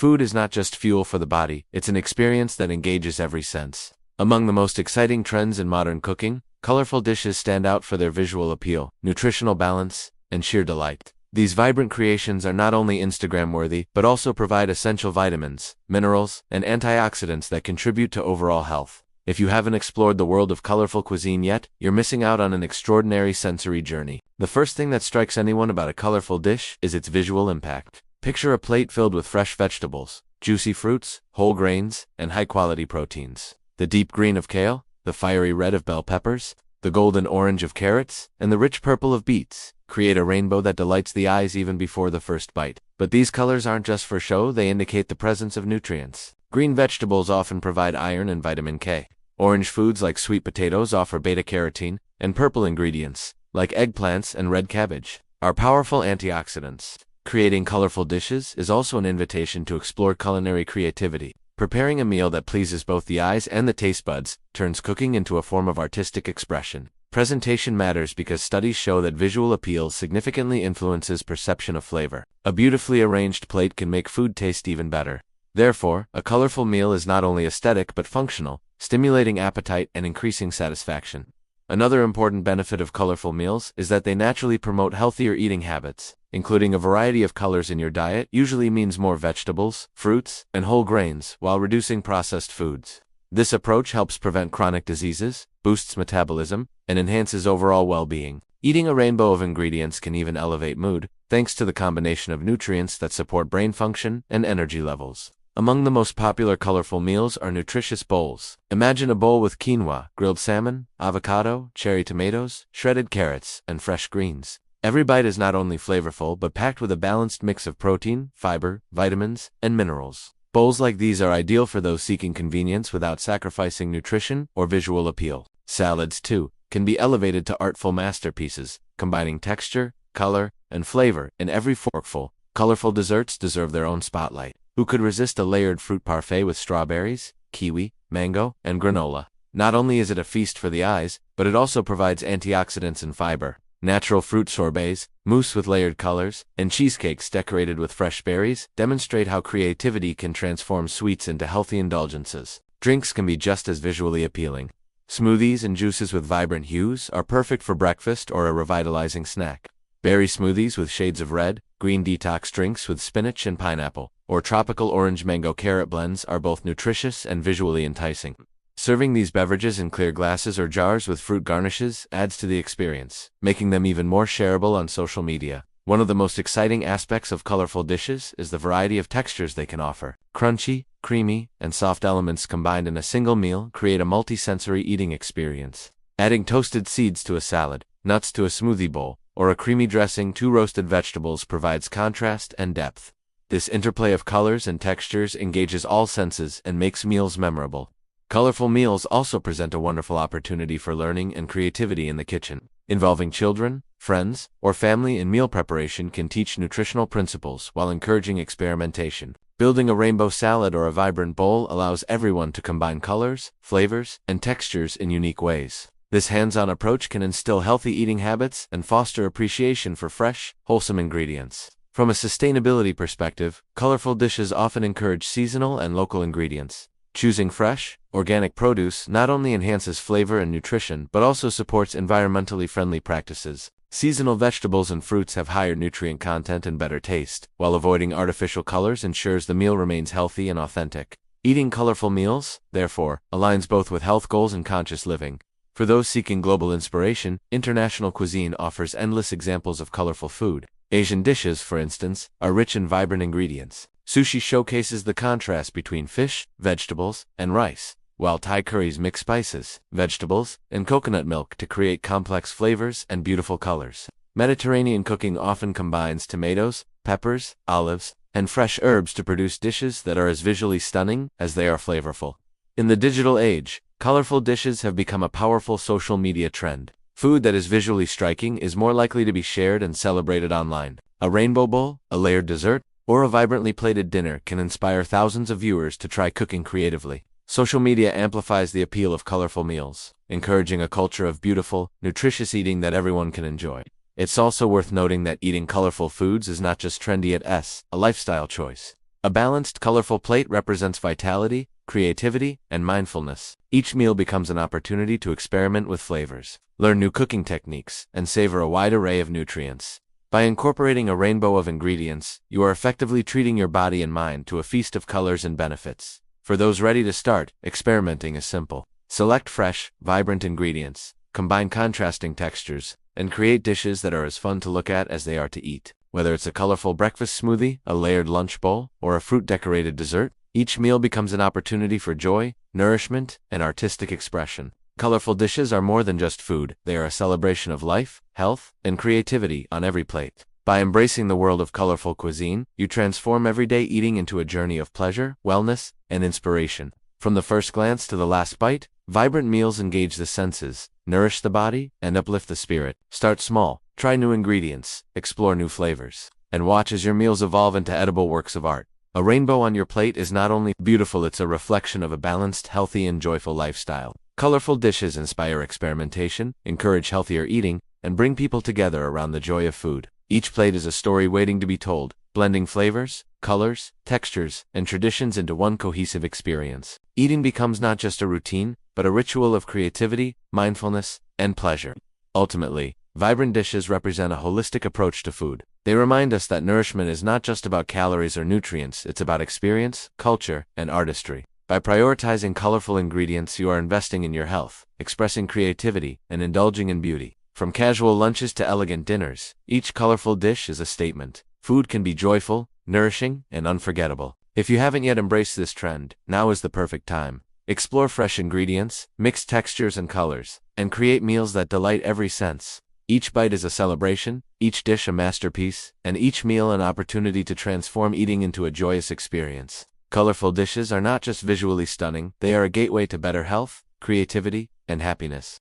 Food is not just fuel for the body, it's an experience that engages every sense. Among the most exciting trends in modern cooking, colorful dishes stand out for their visual appeal, nutritional balance, and sheer delight. These vibrant creations are not only Instagram-worthy, but also provide essential vitamins, minerals, and antioxidants that contribute to overall health. If you haven't explored the world of colorful cuisine yet, you're missing out on an extraordinary sensory journey. The first thing that strikes anyone about a colorful dish is its visual impact. Picture a plate filled with fresh vegetables, juicy fruits, whole grains, and high-quality proteins. The deep green of kale, the fiery red of bell peppers, the golden orange of carrots, and the rich purple of beets create a rainbow that delights the eyes even before the first bite. But these colors aren't just for show, they indicate the presence of nutrients. Green vegetables often provide iron and vitamin K. Orange foods like sweet potatoes offer beta-carotene, and purple ingredients, like eggplants and red cabbage, are powerful antioxidants. Creating colorful dishes is also an invitation to explore culinary creativity. Preparing a meal that pleases both the eyes and the taste buds turns cooking into a form of artistic expression. Presentation matters because studies show that visual appeal significantly influences perception of flavor. A beautifully arranged plate can make food taste even better. Therefore, a colorful meal is not only aesthetic but functional, stimulating appetite and increasing satisfaction. Another important benefit of colorful meals is that they naturally promote healthier eating habits. Including a variety of colors in your diet usually means more vegetables, fruits, and whole grains, while reducing processed foods. This approach helps prevent chronic diseases, boosts metabolism, and enhances overall well-being. Eating a rainbow of ingredients can even elevate mood, thanks to the combination of nutrients that support brain function and energy levels. Among the most popular colorful meals are nutritious bowls. Imagine a bowl with quinoa, grilled salmon, avocado, cherry tomatoes, shredded carrots, and fresh greens. Every bite is not only flavorful but packed with a balanced mix of protein, fiber, vitamins, and minerals. Bowls like these are ideal for those seeking convenience without sacrificing nutrition or visual appeal. Salads, too, can be elevated to artful masterpieces, combining texture, color, and flavor in every forkful. Colorful desserts deserve their own spotlight. Who could resist a layered fruit parfait with strawberries, kiwi, mango, and granola? Not only is it a feast for the eyes, but it also provides antioxidants and fiber. Natural fruit sorbets, mousse with layered colors, and cheesecakes decorated with fresh berries demonstrate how creativity can transform sweets into healthy indulgences. Drinks can be just as visually appealing. Smoothies and juices with vibrant hues are perfect for breakfast or a revitalizing snack. Berry smoothies with shades of red, green detox drinks with spinach and pineapple, or tropical orange mango carrot blends are both nutritious and visually enticing. Serving these beverages in clear glasses or jars with fruit garnishes adds to the experience, making them even more shareable on social media. One of the most exciting aspects of colorful dishes is the variety of textures they can offer. Crunchy, creamy, and soft elements combined in a single meal create a multi-sensory eating experience. Adding toasted seeds to a salad, nuts to a smoothie bowl, or a creamy dressing to roasted vegetables provides contrast and depth. This interplay of colors and textures engages all senses and makes meals memorable. Colorful meals also present a wonderful opportunity for learning and creativity in the kitchen. Involving children, friends, or family in meal preparation can teach nutritional principles while encouraging experimentation. Building a rainbow salad or a vibrant bowl allows everyone to combine colors, flavors, and textures in unique ways. This hands-on approach can instill healthy eating habits and foster appreciation for fresh, wholesome ingredients. From a sustainability perspective, colorful dishes often encourage seasonal and local ingredients. Choosing fresh, organic produce not only enhances flavor and nutrition but also supports environmentally friendly practices. Seasonal vegetables and fruits have higher nutrient content and better taste, while avoiding artificial colors ensures the meal remains healthy and authentic. Eating colorful meals, therefore, aligns both with health goals and conscious living. For those seeking global inspiration, international cuisine offers endless examples of colorful food. Asian dishes, for instance, are rich in vibrant ingredients. Sushi showcases the contrast between fish, vegetables, and rice, while Thai curries mix spices, vegetables, and coconut milk to create complex flavors and beautiful colors. Mediterranean cooking often combines tomatoes, peppers, olives, and fresh herbs to produce dishes that are as visually stunning as they are flavorful. In the digital age, colorful dishes have become a powerful social media trend. Food that is visually striking is more likely to be shared and celebrated online. A rainbow bowl, a layered dessert, or a vibrantly plated dinner can inspire thousands of viewers to try cooking creatively. Social media amplifies the appeal of colorful meals, encouraging a culture of beautiful, nutritious eating that everyone can enjoy. It's also worth noting that eating colorful foods is not just trendy, it's a lifestyle choice. A balanced, colorful plate represents vitality, creativity, and mindfulness. Each meal becomes an opportunity to experiment with flavors, learn new cooking techniques, and savor a wide array of nutrients. By incorporating a rainbow of ingredients, you are effectively treating your body and mind to a feast of colors and benefits. For those ready to start, experimenting is simple. Select fresh, vibrant ingredients, combine contrasting textures, and create dishes that are as fun to look at as they are to eat. Whether it's a colorful breakfast smoothie, a layered lunch bowl, or a fruit-decorated dessert, each meal becomes an opportunity for joy, nourishment, and artistic expression. Colorful dishes are more than just food. They are a celebration of life, health, and creativity on every plate. By embracing the world of colorful cuisine, you transform everyday eating into a journey of pleasure, wellness, and inspiration. From the first glance to the last bite, vibrant meals engage the senses, nourish the body, and uplift the spirit. Start small, try new ingredients, explore new flavors, and watch as your meals evolve into edible works of art. A rainbow on your plate is not only beautiful, it's a reflection of a balanced, healthy, and joyful lifestyle. Colorful dishes inspire experimentation, encourage healthier eating, and bring people together around the joy of food. Each plate is a story waiting to be told, blending flavors, colors, textures, and traditions into one cohesive experience. Eating becomes not just a routine, but a ritual of creativity, mindfulness, and pleasure. Ultimately, vibrant dishes represent a holistic approach to food. They remind us that nourishment is not just about calories or nutrients, it's about experience, culture, and artistry. By prioritizing colorful ingredients, you are investing in your health, expressing creativity, and indulging in beauty. From casual lunches to elegant dinners, each colorful dish is a statement. Food can be joyful, nourishing, and unforgettable. If you haven't yet embraced this trend, now is the perfect time. Explore fresh ingredients, mixed textures and colors, and create meals that delight every sense. Each bite is a celebration, each dish a masterpiece, and each meal an opportunity to transform eating into a joyous experience. Colorful dishes are not just visually stunning, they are a gateway to better health, creativity, and happiness.